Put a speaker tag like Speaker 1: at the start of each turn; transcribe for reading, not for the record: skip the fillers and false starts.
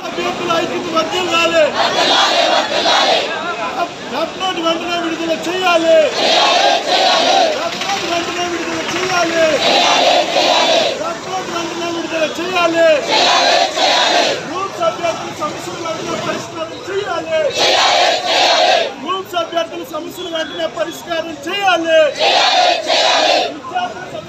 Speaker 1: అభ్యర్థుల ఐక్యత వర్ధిల్లాలి. డెఫినెట్ వెంటనే విడుదల చేయాలి. డెఫినెట్ వెంటనే విడుదల చేయాలి. డెఫినెట్ వెంటనే విడుదల చేయాలి. గ్రూప్స్ అభ్యర్థుల సమస్యలు వెంటనే పరిష్కారం చేయాలి. గ్రూప్స్ అభ్యర్థుల సమస్యలు వెంటనే పరిష్కారం చేయాలి. విద్యార్థుల